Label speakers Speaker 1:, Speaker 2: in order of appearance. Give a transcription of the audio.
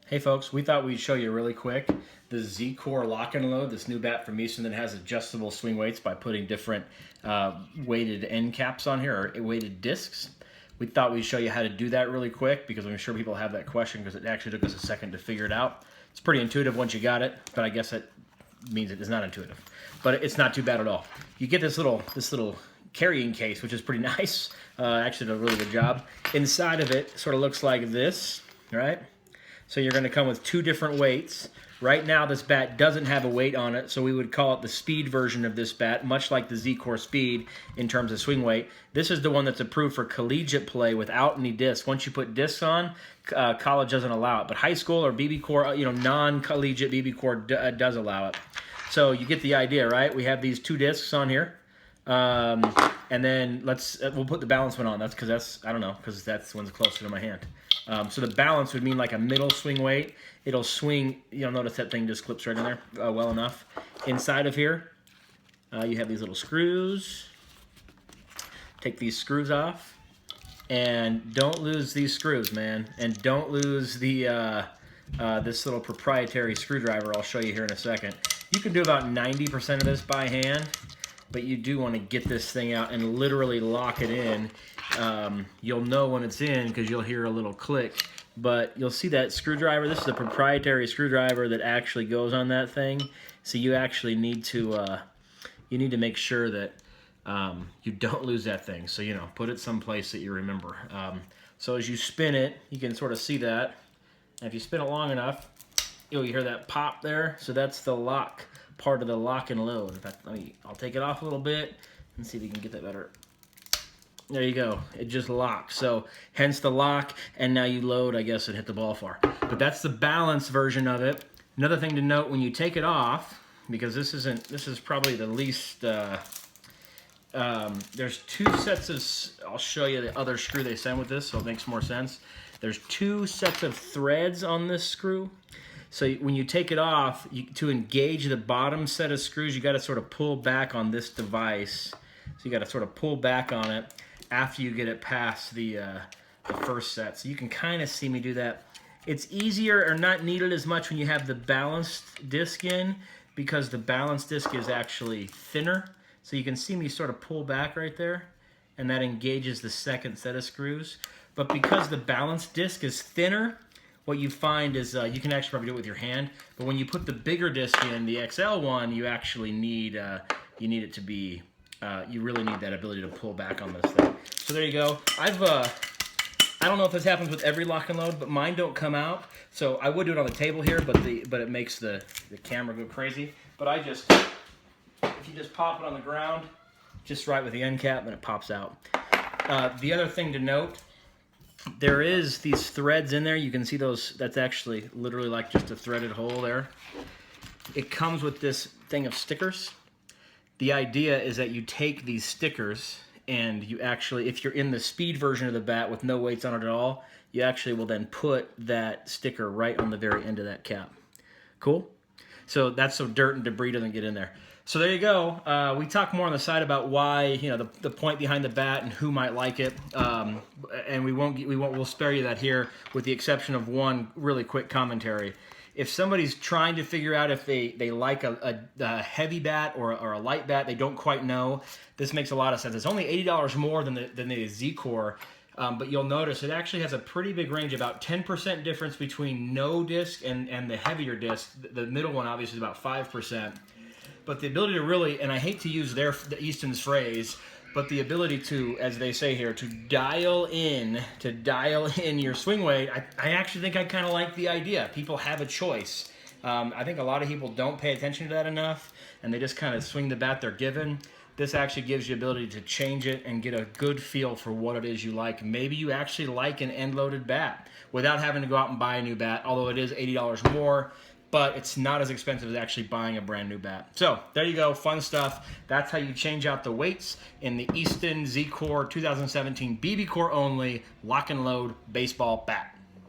Speaker 1: Hey folks, we thought we'd show you really quick the BBCOR lock and load, this new bat from EASTON that has adjustable swing weights by putting different weighted end caps on here, or weighted discs. We thought we'd show you how to do that really quick because I'm sure people have that question because it actually took us a second to figure it out. It's pretty intuitive once you got it, but I guess it means it is not intuitive. But it's not too bad at all. You get this little carrying case, which is pretty nice. Actually did a really good job. Inside of it sort of looks like this, right? So you're going to come with two different weights. Right now this bat doesn't have a weight on it, so we would call it the speed version of this bat, much like the BBCOR Speed in terms of swing weight. This is the one that's approved for collegiate play without any discs. Once you put discs on, college doesn't allow it. But high school or BBCOR, non-collegiate BBCOR does allow it. So you get the idea, right? We have these two discs on here. And then we'll put the balance one on. That's because I don't know, because that's the one's closer to my hand. So the balance would mean like a middle swing weight. It'll swing, you'll notice that thing just clips right in there well enough. Inside of here, you have these little screws. Take these screws off. And don't lose these screws, man. And don't lose the this little proprietary screwdriver I'll show you here in a second. You can do about 90% of this by hand, but you do want to get this thing out and literally lock it in. You'll know when it's in because you'll hear a little click, but you'll see that screwdriver. This is a proprietary screwdriver that actually goes on that thing. So you actually need to make sure that you don't lose that thing. So, put it someplace that you remember. So as you spin it, you can sort of see that. And if you spin it long enough, you'll hear that pop there. So that's the lock, part of the lock and load. In fact, I'll take it off a little bit and see if we can get that better. There you go. It just locks. So hence the lock, and now you load, I guess, and hit the ball far. But that's the balance version of it. Another thing to note when you take it off, because this is probably the least. There's two sets of. I'll show you the other screw they send with this, so it makes more sense. There's two sets of threads on this screw. So when you take it off, to engage the bottom set of screws, you got to sort of pull back on this device. So you got to sort of pull back on it after you get it past the first set. So you can kind of see me do that. It's easier or not needed as much when you have the balanced disc in, because the balanced disc is actually thinner. So you can see me sort of pull back right there, and that engages the second set of screws. But because the balanced disc is thinner, what you find is you can actually probably do it with your hand, but when you put the bigger disc in, the XL one, you actually need it to be you really need that ability to pull back on this thing. So there you go. I don't know if this happens with every lock and load, but mine don't come out. So I would do it on the table here, but it makes the camera go crazy. But if you just pop it on the ground, just right with the end cap, and it pops out. The other thing to note, there is these threads in there. You can see those. That's actually literally like just a threaded hole there. It comes with this thing of stickers. The idea is that you take these stickers and you actually, if you're in the speed version of the bat with no weights on it at all, you actually will then put that sticker right on the very end of that cap. Cool? So that's so dirt and debris doesn't get in there. So there you go. We talk more on the side about why, the point behind the bat and who might like it. And we'll spare you that here, with the exception of one really quick commentary. If somebody's trying to figure out if they like a heavy bat or a light bat, they don't quite know, this makes a lot of sense. It's only $80 more than the BBCOR, but you'll notice it actually has a pretty big range, about 10% difference between no disc and the heavier disc. The middle one obviously is about 5%. But the ability to really, and I hate to use EASTON's phrase, but the ability to, as they say here, to dial in your swing weight, I actually think I kind of like the idea. People have a choice. I think a lot of people don't pay attention to that enough, and they just kind of swing the bat they're given. This actually gives you the ability to change it and get a good feel for what it is you like. Maybe you actually like an end-loaded bat without having to go out and buy a new bat, although it is $80 more. But it's not as expensive as actually buying a brand new bat. So there you go, fun stuff. That's how you change out the weights in the EASTON BBCOR 2017 BBCOR only lock and load baseball bat.